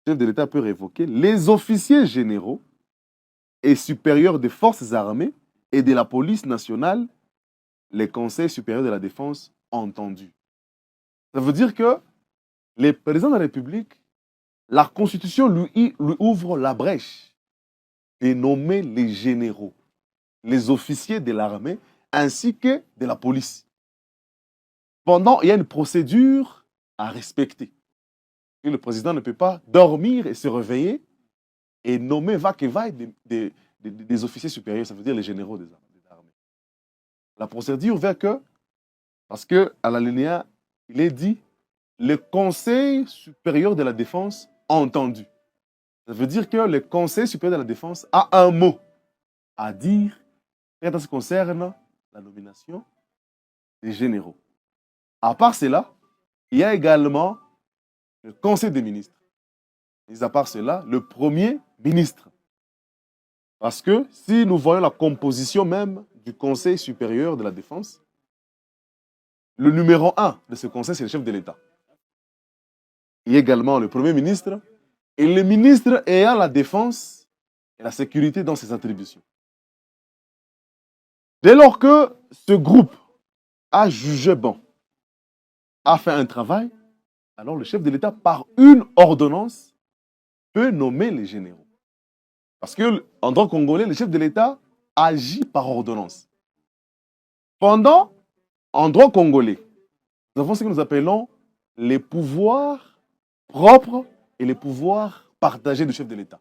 le chef de l'État peut révoquer les officiers généraux et supérieurs des forces armées et de la police nationale, les conseils supérieurs de la défense entendus. Ça veut dire que le président de la République, la Constitution lui ouvre la brèche de nommer les généraux, les officiers de l'armée, ainsi que de la police. Pendant, il y a une procédure à respecter. Et le président ne peut pas dormir et se réveiller et nommer va que vaille des officiers supérieurs, ça veut dire les généraux des armées. La procédure veut que, parce qu'à l'alinéa, il est dit, le Conseil supérieur de la défense a entendu. Ça veut dire que le Conseil supérieur de la défense a un mot à dire quand ça concerne la nomination des généraux. À part cela, il y a également le Conseil des ministres. Mis à part cela, le Premier ministre. Parce que si nous voyons la composition même du Conseil supérieur de la défense, le numéro 1 de ce conseil, c'est le chef de l'État. Il y a également le Premier ministre et le ministre ayant la défense et la sécurité dans ses attributions. Dès lors que ce groupe a jugé bon, a fait un travail, alors le chef de l'État, par une ordonnance, peut nommer les généraux. Parce qu'en droit congolais, le chef de l'État agit par ordonnance. Pendant, en droit congolais, nous avons ce que nous appelons les pouvoirs propres et les pouvoirs partagés du chef de l'État.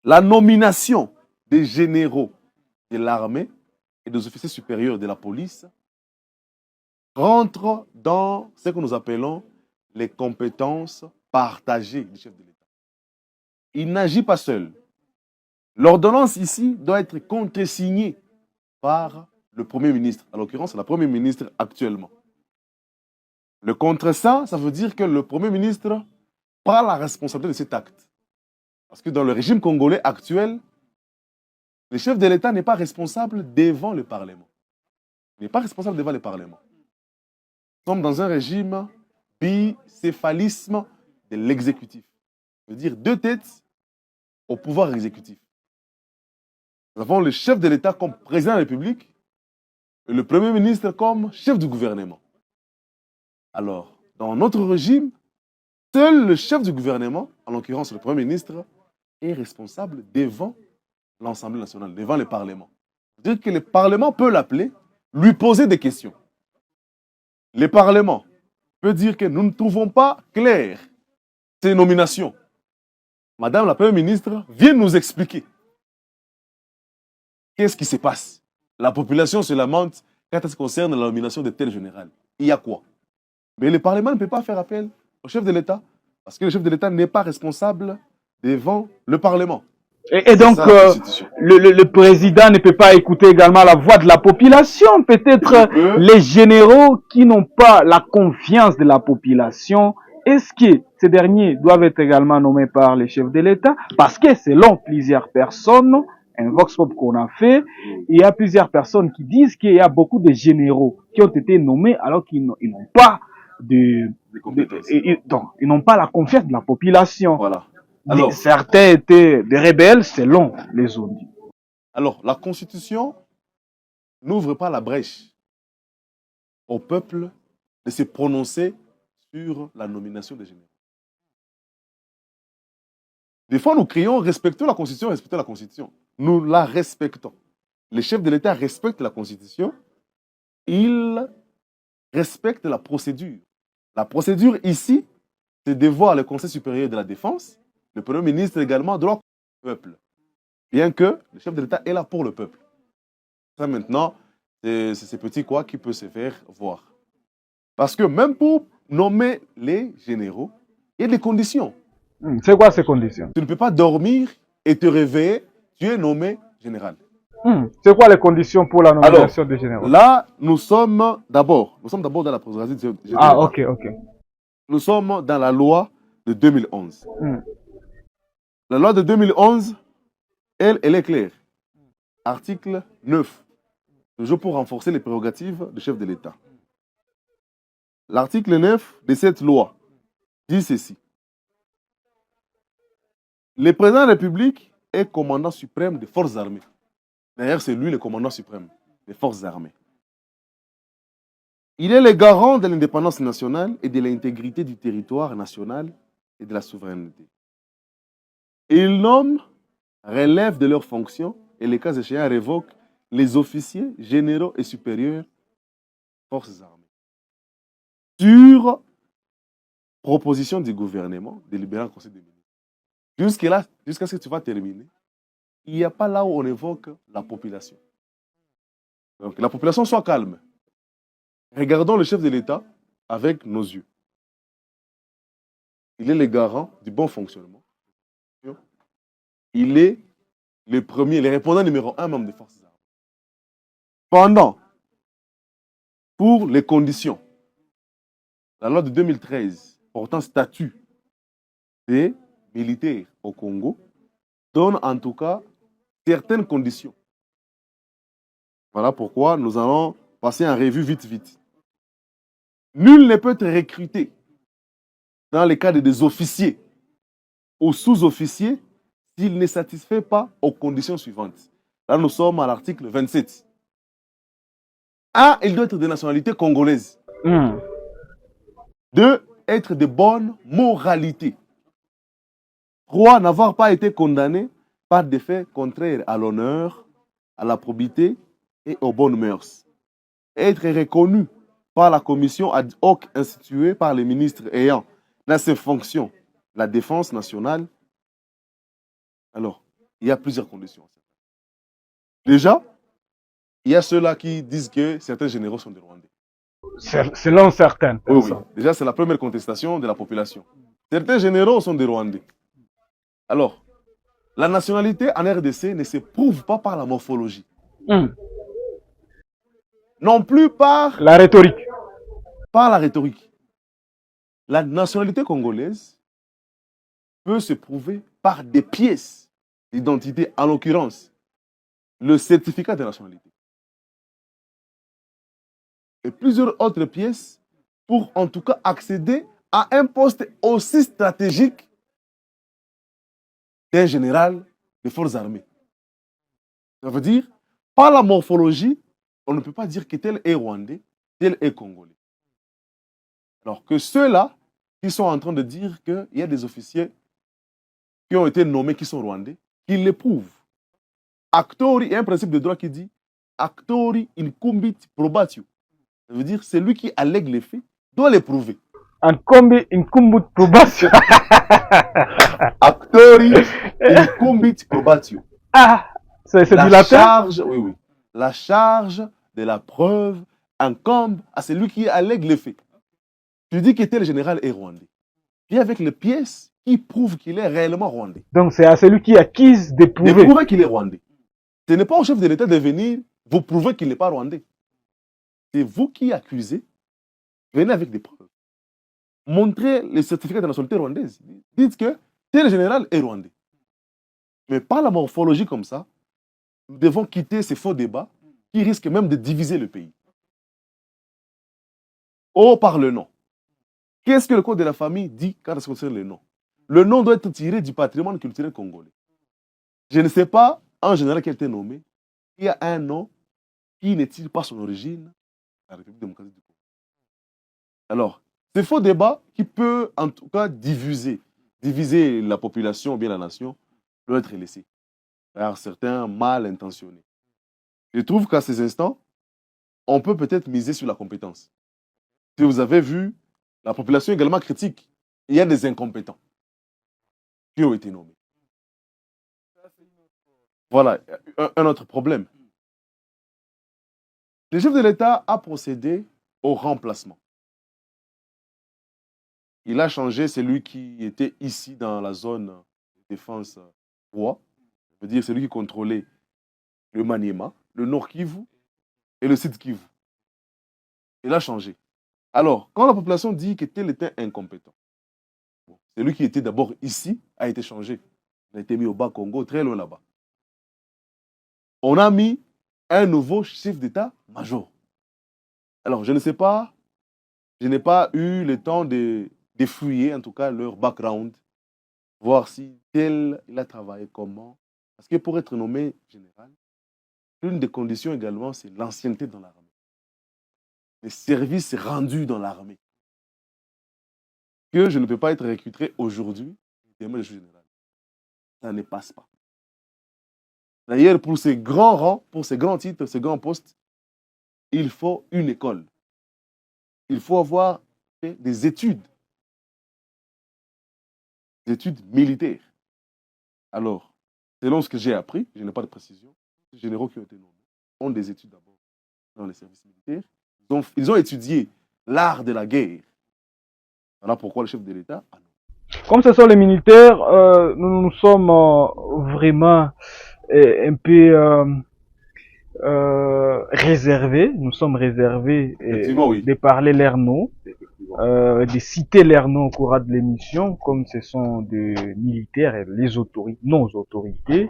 La nomination des généraux de l'armée et des officiers supérieurs de la police rentre dans ce que nous appelons les compétences partagées du chef de l'État. Il n'agit pas seul. L'ordonnance ici doit être contresignée par le Premier ministre. En l'occurrence, c'est la Première ministre actuellement. Le contreseing, ça veut dire que le Premier ministre prend la responsabilité de cet acte. Parce que dans le régime congolais actuel, le chef de l'État n'est pas responsable devant le Parlement. Il n'est pas responsable devant le Parlement. Nous sommes dans un régime bicéphalisme de l'exécutif. Ça veut dire deux têtes au pouvoir exécutif. Nous avons le chef de l'État comme président de la République et le Premier ministre comme chef du gouvernement. Alors, dans notre régime, seul le chef du gouvernement, en l'occurrence le Premier ministre, est responsable devant l'Assemblée nationale, devant le Parlement. C'est-à-dire que le Parlement peut l'appeler, lui poser des questions. Le Parlement peut dire que nous ne trouvons pas clair ces nominations. Madame la Première ministre, viens nous expliquer. Qu'est-ce qui se passe? La population se lamente quand ça concerne la nomination de tel général. Il y a quoi? Mais le Parlement ne peut pas faire appel au chef de l'État, parce que le chef de l'État n'est pas responsable devant le Parlement. Et donc, le président ne peut pas écouter également la voix de la population. Peut-être les généraux qui n'ont pas la confiance de la population, est-ce que ces derniers doivent être également nommés par les chefs de l'État? Parce que selon plusieurs personnes, un vox pop qu'on a fait, il y a plusieurs personnes qui disent qu'il y a beaucoup de généraux qui ont été nommés alors qu'ils n'ont pas ils n'ont pas la confiance de la population. Voilà. Alors, certains étaient des rebelles selon les autres. Alors, la Constitution n'ouvre pas la brèche au peuple de se prononcer sur la nomination des généraux. Des fois, nous crions, respectons la Constitution, respectons la Constitution. Nous la respectons. Les chefs de l'État respectent la Constitution. Ils respectent la procédure. La procédure ici, c'est de voir le Conseil supérieur de la défense, le Premier ministre également, droit au peuple. Bien que le chef de l'État est là pour le peuple. Ça maintenant, c'est ce petit quoi qui peut se faire voir. Parce que même pour nommer les généraux, il y a des conditions. C'est quoi ces conditions? Tu ne peux pas dormir et te réveiller, tu es nommé général. C'est quoi les conditions pour la nomination de général? Là, nous sommes d'abord dans la prérogative de général. Ah, ok. Nous sommes dans la loi de 2011. La loi de 2011, elle est claire. Article 9. Toujours pour renforcer les prérogatives du chef de l'État. L'article 9 de cette loi dit ceci. Le président de la République est commandant suprême des forces armées. D'ailleurs, c'est lui le commandant suprême des forces armées. Il est le garant de l'indépendance nationale et de l'intégrité du territoire national et de la souveraineté. Il nomme, relève de leurs fonctions et, les cas échéants, révoque les officiers, généraux et supérieurs forces armées. Sur proposition du gouvernement, délibéré en Conseil des ministres. Jusque-là, jusqu'à ce que tu vas terminer, il n'y a pas là où on évoque la population. Donc la population soit calme. Regardons le chef de l'État avec nos yeux. Il est le garant du bon fonctionnement. Il est le premier, le répondant numéro un membre des forces armées. Pendant, pour les conditions, la loi de 2013 portant statut des militaires au Congo donne en tout cas certaines conditions. Voilà pourquoi nous allons passer en revue vite. Nul ne peut être recruté dans le cadre des officiers ou sous-officiers s'il ne satisfait pas aux conditions suivantes. Là, nous sommes à l'article 27. 1. Il doit être de nationalité congolaise. 2. Être de bonne moralité. 3. N'avoir pas été condamné par des faits contraires à l'honneur, à la probité et aux bonnes mœurs. Être reconnu par la commission ad hoc instituée par les ministres ayant dans ses fonctions la défense nationale. Alors, il y a plusieurs conditions. Déjà, il y a ceux-là qui disent que certains généraux sont des Rwandais. Selon certaines personnes. Oui. Déjà, c'est la première contestation de la population. Certains généraux sont des Rwandais. Alors, la nationalité en RDC ne se prouve pas par la morphologie. Non plus par la rhétorique. Par la rhétorique. La nationalité congolaise peut se prouver par des pièces d'identité, en l'occurrence, le certificat de nationalité. Et plusieurs autres pièces pour en tout cas accéder à un poste aussi stratégique qu'un général des forces armées. Ça veut dire, par la morphologie, on ne peut pas dire que tel est rwandais, tel est congolais. Alors que ceux-là qui sont en train de dire qu'il y a des officiers qui ont été nommés qui sont rwandais, qui l'éprouvent. Actori, il y a un principe de droit qui dit actori incumbit probatio. Ça veut dire celui qui allègue les faits doit les prouver. Incumbit probatio. Actori incumbit probatio. Ah, c'est du latin. Charge, oui. La charge de la preuve incombe à celui qui allègue les faits. Tu dis que tel général est rwandais. Puis avec les pièces qui prouvent qu'il est réellement rwandais. Donc c'est à celui qui accuse de prouver. De prouver qu'il est rwandais. Ce n'est pas au chef de l'État de venir vous prouver qu'il n'est pas rwandais. C'est vous qui accusez. Venez avec des preuves. Montrez les certificats de nationalité rwandaise. Dites que tel général est rwandais. Mais pas la morphologie comme ça. Nous devons quitter ces faux débats qui risquent même de diviser le pays. Oh, par le nom. Qu'est-ce que le code de la famille dit quand ça concerne le nom? Le nom doit être tiré du patrimoine culturel congolais. Je ne sais pas, en général, qui a été nommé. Il y a un nom qui ne tire pas son origine, la République démocratique du Congo. Alors, ce faux débat qui peut en tout cas diviser la population ou bien la nation doit être laissé par certains mal intentionnés. Je trouve qu'à ces instants, on peut peut-être miser sur la compétence. Si vous avez vu, la population également critique. Il y a des incompétents qui ont été nommés. Voilà, un autre problème. Le chef de l'État a procédé au remplacement. Il a changé celui qui était ici dans la zone de défense roi. Ça veut dire celui qui contrôlait le Maniema, le Nord Kivu et le Sud Kivu. Il a changé. Alors, quand la population dit que tel était incompétent, celui qui était d'abord ici a été changé. Il a été mis au Bas-Congo, très loin là-bas. On a mis un nouveau chef d'état-major. Alors, je ne sais pas, je n'ai pas eu le temps de fouiller, en tout cas, leur background. voir si tel, il a travaillé comment. Parce que pour être nommé général, l'une des conditions également, c'est l'ancienneté dans l'armée. Les services rendus dans l'armée. Que je ne peux pas être recruté aujourd'hui, demain je suis général. Ça ne passe pas. D'ailleurs, pour ces grands rangs, pour ces grands titres, ces grands postes, il faut une école. Il faut avoir fait des études militaires. Alors, selon ce que j'ai appris, je n'ai pas de précision, les généraux qui ont été nommés ont des études d'abord dans les services militaires. Ils ont étudié l'art de la guerre. Voilà pourquoi le chef de l'État a nommé. Comme ce sont les militaires, nous sommes vraiment un peu réservés. Nous sommes réservés Oui. de parler leurs noms, de citer leurs noms au cours de l'émission, comme ce sont des militaires, les autorités, nos autorités.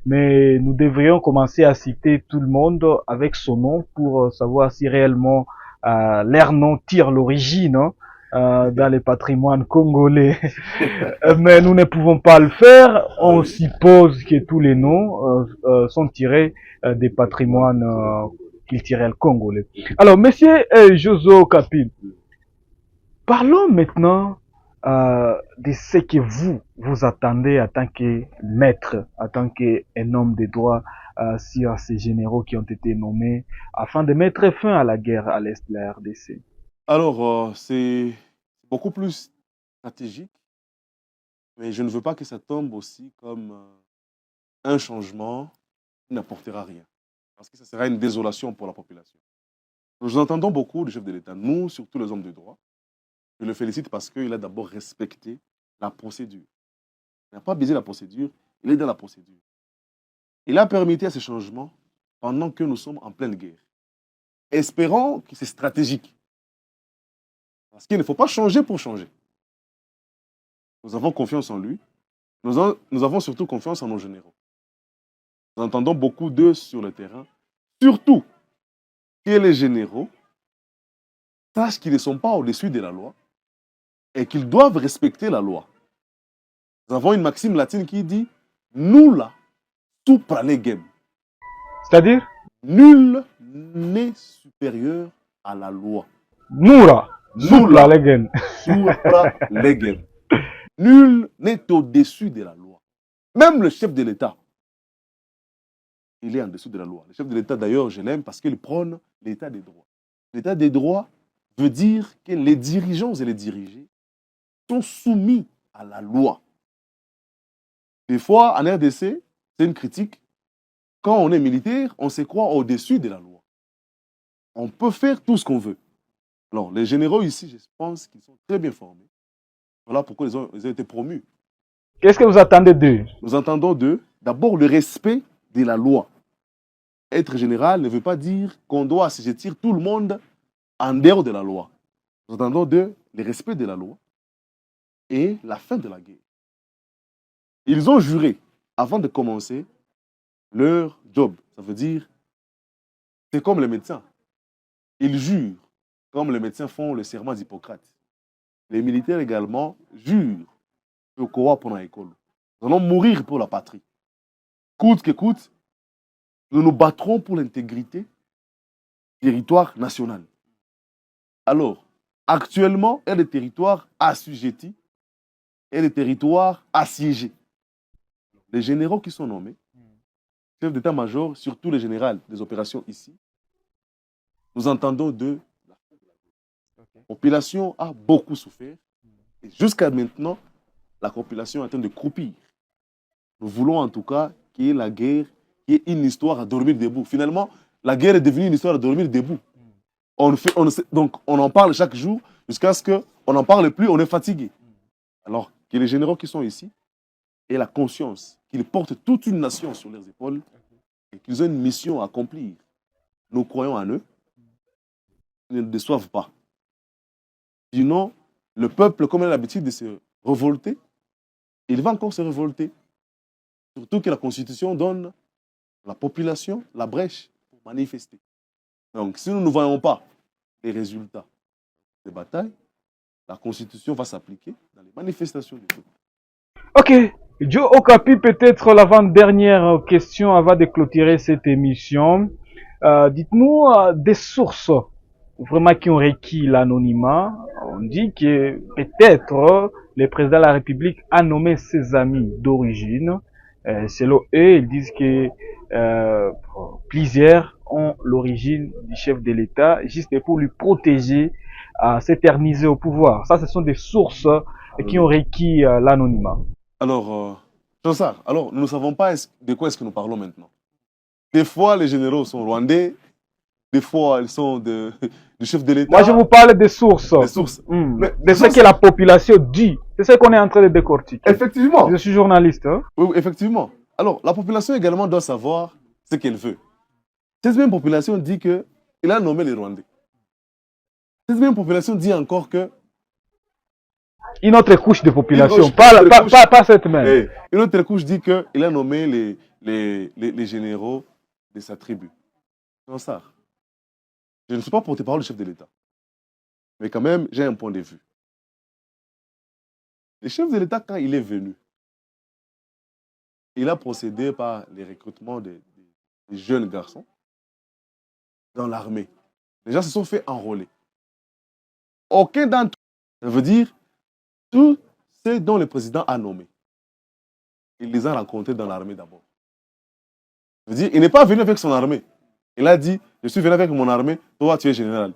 Mais nous devrions commencer à citer tout le monde avec son nom pour savoir si réellement leur nom tire l'origine. Dans les patrimoines congolais. Mais nous ne pouvons pas le faire. On suppose que tous les noms sont tirés des patrimoines culturels congolais. Alors, monsieur Jozo Kapil, parlons maintenant de ce que vous attendez en tant que maître, en tant qu'un homme de droit sur ces généraux qui ont été nommés afin de mettre fin à la guerre à l'est de la RDC. Alors, c'est beaucoup plus stratégique, mais je ne veux pas que ça tombe aussi comme un changement qui n'apportera rien. Parce que ça sera une désolation pour la population. Nous entendons beaucoup du chef de l'État, nous, surtout les hommes de droit. Je le félicite parce qu'il a d'abord respecté la procédure. Il n'a pas baisé la procédure, il est dans la procédure. Il a permis à ces changements pendant que nous sommes en pleine guerre. Espérons que c'est stratégique. Parce qu'il ne faut pas changer pour changer. Nous avons confiance en lui. Nous avons surtout confiance en nos généraux. Nous entendons beaucoup d'eux sur le terrain. Surtout que les généraux sachent qu'ils ne sont pas au-dessus de la loi et qu'ils doivent respecter la loi. Nous avons une maxime latine qui dit « Nulla supra legem ». C'est-à-dire? Nul n'est supérieur à la loi. Nulla supra legem. Supra legem. Nul n'est au-dessus de la loi. Même le chef de l'État, il est en dessous de la loi. Le chef de l'État, d'ailleurs, je l'aime parce qu'il prône l'État des droits. L'État des droits veut dire que les dirigeants et les dirigés sont soumis à la loi. Des fois, en RDC, c'est une critique. Quand on est militaire, on se croit au-dessus de la loi. On peut faire tout ce qu'on veut. Alors, les généraux ici, je pense qu'ils sont très bien formés. Voilà pourquoi ils ont été promus. Qu'est-ce que vous attendez d'eux? Nous entendons d'eux, d'abord, le respect de la loi. Être général ne veut pas dire qu'on doit assujettir tout le monde en dehors de la loi. Nous attendons d'eux le respect de la loi et la fin de la guerre. Ils ont juré, avant de commencer, leur job. Ça veut dire, c'est comme les médecins. Ils jurent, comme les médecins font le serment d'Hippocrate. Les militaires également jurent au Kowa pendant l'école. Nous allons mourir pour la patrie. Coûte que coûte, nous nous battrons pour l'intégrité du territoire national. Alors, actuellement, il y a des territoires assujettis et des territoires assiégés. Les généraux qui sont nommés, chefs d'état-major, surtout les généraux des opérations ici, nous entendons de la population a beaucoup souffert. Et jusqu'à maintenant, la population est en train de croupir. Nous voulons en tout cas qu'il y ait la guerre, qu'il y ait une histoire à dormir debout. Finalement, la guerre est devenue une histoire à dormir debout. Donc, on en parle chaque jour jusqu'à ce qu'on n'en parle plus, on est fatigué. Alors que les généraux qui sont ici aient la conscience qu'ils portent toute une nation sur leurs épaules et qu'ils ont une mission à accomplir. Nous croyons en eux. Ils ne déçoivent pas. Sinon, le peuple, comme il a l'habitude de se révolter, il va encore se révolter. Surtout que la Constitution donne à la population la brèche pour manifester. Donc, si nous ne voyons pas les résultats des batailles, la Constitution va s'appliquer dans les manifestations du peuple. Ok, Joe Okapi, peut-être l'avant-dernière question avant de clôturer cette émission. Dites-nous des sources vraiment qui ont requis l'anonymat. On dit que peut-être le président de la République a nommé ses amis d'origine. Selon eux, ils disent que euh, plusieurs ont l'origine du chef de l'État juste pour lui protéger à s'éterniser au pouvoir. Ça, ce sont des sources qui ont requis l'anonymat. Alors, Chansard, alors nous ne savons pas de quoi est-ce que nous parlons maintenant. Des fois, les généraux sont rwandais, des fois, ils sont du chef de l'État. Moi, je vous parle des sources. Des sources. De ce que la population dit. C'est ce qu'on est en train de décortiquer. Effectivement. Je suis journaliste. Hein? Oui, effectivement. Alors, la population également doit savoir ce qu'elle veut. Cette même population dit qu'il a nommé les Rwandais. Cette même population dit encore que... Une autre couche de population, pas cette même. Une autre couche dit qu'il a nommé les généraux de sa tribu. Non, ça. Je ne suis pas porte-parole du chef de l'État. Mais quand même, j'ai un point de vue. Le chef de l'État, quand il est venu, il a procédé par les recrutements des jeunes garçons dans l'armée. Les gens se sont fait enrôler. Aucun d'entre eux, ça veut dire tous ceux dont le président a nommé. Il les a rencontrés dans l'armée d'abord. Ça veut dire il n'est pas venu avec son armée. Il a dit, je suis venu avec mon armée, toi tu es général.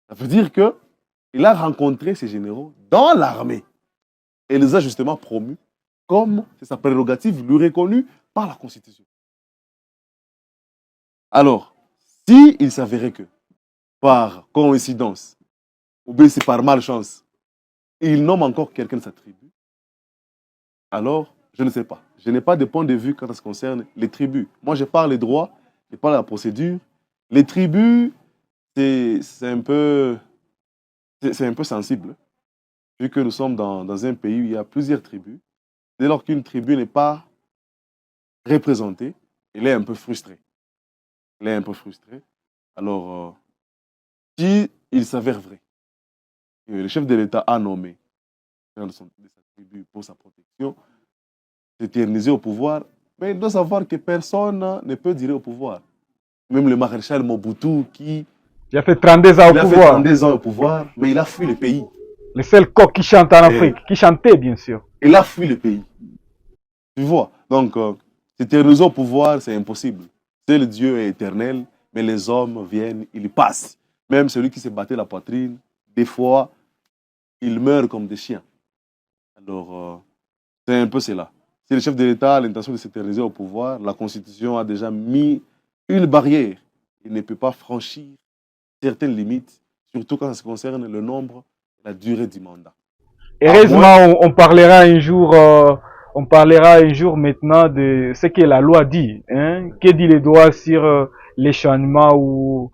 Ça veut dire qu'il a rencontré ces généraux dans l'armée. Et il les a justement promus comme c'est sa prérogative lui reconnue par la Constitution. Alors, s'il s'avérait que, par coïncidence, ou bien c'est par malchance, il nomme encore quelqu'un de sa tribu, alors, je ne sais pas. Je n'ai pas de point de vue quand ça concerne les tribus. Moi, je parle des droits, je parle de la procédure. Les tribus, c'est un peu sensible, vu que nous sommes dans un pays où il y a plusieurs tribus. Dès lors qu'une tribu n'est pas représentée, elle est un peu frustrée. Elle est un peu frustrée. Alors, si il s'avère vrai que le chef de l'État a nommé de sa tribu pour sa protection, s'éterniser au pouvoir, mais il doit savoir que personne ne peut durer au pouvoir. Même le maréchal Mobutu qui a fait 32 ans au pouvoir. Il a fait 32 ans au pouvoir, mais il a fui le pays. Le seul coq qui chante en Afrique, qui chantait bien sûr. Il a fui le pays. Tu vois, donc s'éterniser au pouvoir, c'est impossible. Seul Dieu est éternel, mais les hommes viennent, ils passent. Même celui qui s'est battu la poitrine, des fois, il meurt comme des chiens. Alors, c'est un peu cela. Si le chef de l'État a l'intention de s'éterniser au pouvoir, la Constitution a déjà mis une barrière. Il ne peut pas franchir certaines limites, surtout quand ça concerne le nombre et la durée du mandat. Heureusement, on parlera un jour maintenant de ce que la loi dit. Hein? Que dit les droits sur l'échannement ou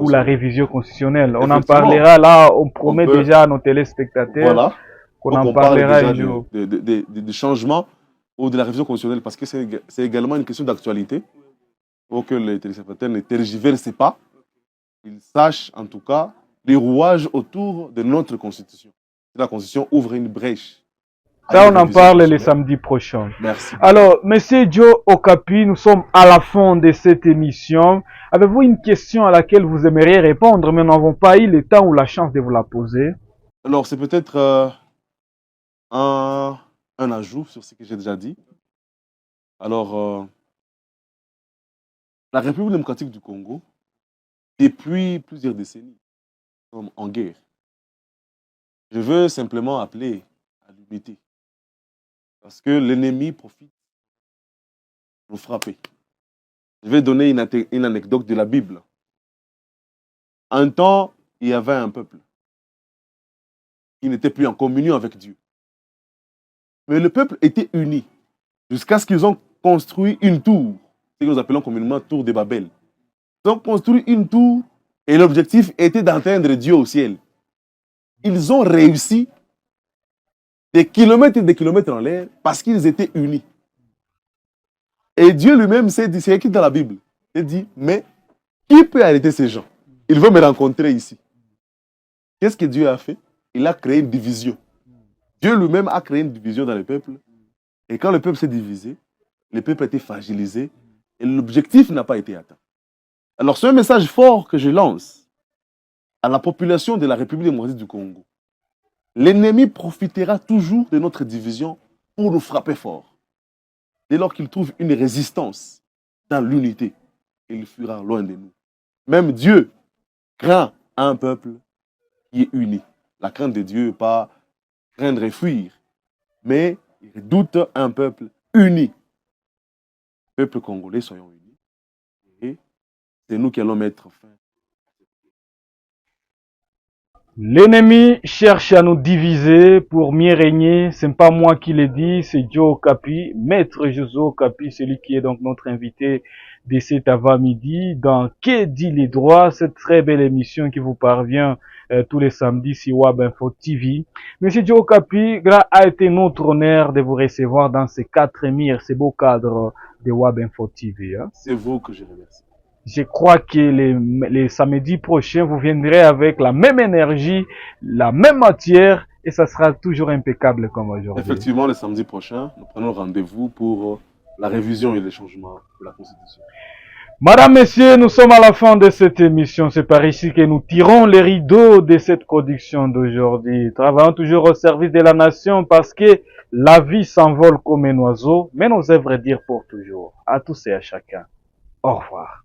la révision constitutionnelle. On en parlera là, on promet déjà à nos téléspectateurs. Voilà. On en parlera un jour. Du changement ou de la révision constitutionnelle, parce que c'est également une question d'actualité, pour que les téléspectateurs ne tergiversent pas, ils sachent en tout cas les rouages autour de notre Constitution. La Constitution ouvre une brèche. Ça, on en parle le samedi prochain. Merci. Alors, Monsieur Joe Okapi, nous sommes à la fin de cette émission. Avez-vous une question à laquelle vous aimeriez répondre, mais nous n'avons pas eu le temps ou la chance de vous la poser? Alors, c'est peut-être un ajout sur ce que j'ai déjà dit. Alors, la République démocratique du Congo, depuis plusieurs décennies, sommes en guerre. Je veux simplement appeler à l'unité. Parce que l'ennemi profite pour nous frapper. Je vais donner une anecdote de la Bible. Un temps, il y avait un peuple qui n'était plus en communion avec Dieu. Mais le peuple était uni jusqu'à ce qu'ils ont construit une tour, ce que nous appelons communément tour de Babel. Ils ont construit une tour et l'objectif était d'atteindre Dieu au ciel. Ils ont réussi des kilomètres et des kilomètres en l'air parce qu'ils étaient unis. Et Dieu lui-même s'est dit, c'est écrit dans la Bible, il dit, mais qui peut arrêter ces gens? Ils vont me rencontrer ici. Qu'est-ce que Dieu a fait? Il a créé une division. Dieu lui-même a créé une division dans le peuple. Et quand le peuple s'est divisé, le peuple a été fragilisé et l'objectif n'a pas été atteint. Alors c'est un message fort que je lance à la population de la République démocratique du Congo. L'ennemi profitera toujours de notre division pour nous frapper fort. Dès lors qu'il trouve une résistance dans l'unité, il fuira loin de nous. Même Dieu craint un peuple qui est uni. La crainte de Dieu n'est pas craindre et fuir, mais il redoute un peuple uni. Peuple congolais, soyons unis. Et c'est nous qui allons mettre fin. L'ennemi cherche à nous diviser pour mieux régner. Ce n'est pas moi qui le dis, c'est Joe Okapi, maître Josué Okapi, celui qui est donc notre invité de cet avant-midi dans Que dit les droits, cette très belle émission qui vous parvient tous les samedis sur Wab Info TV. Monsieur Joe Okapi, a été notre honneur de vous recevoir dans ces 4 murs, ces beaux cadres de Wab Info TV. Hein. C'est vous que je remercie. Je crois que les samedis prochains, vous viendrez avec la même énergie, la même matière, et ça sera toujours impeccable comme aujourd'hui. Effectivement, le samedi prochain, nous prenons rendez-vous pour la révision et les changements de la Constitution. Madame, Messieurs, nous sommes à la fin de cette émission. C'est par ici que nous tirons les rideaux de cette production d'aujourd'hui. Travaillons toujours au service de la nation parce que la vie s'envole comme un oiseau, mais nos œuvres durent pour toujours. À tous et à chacun. Au revoir.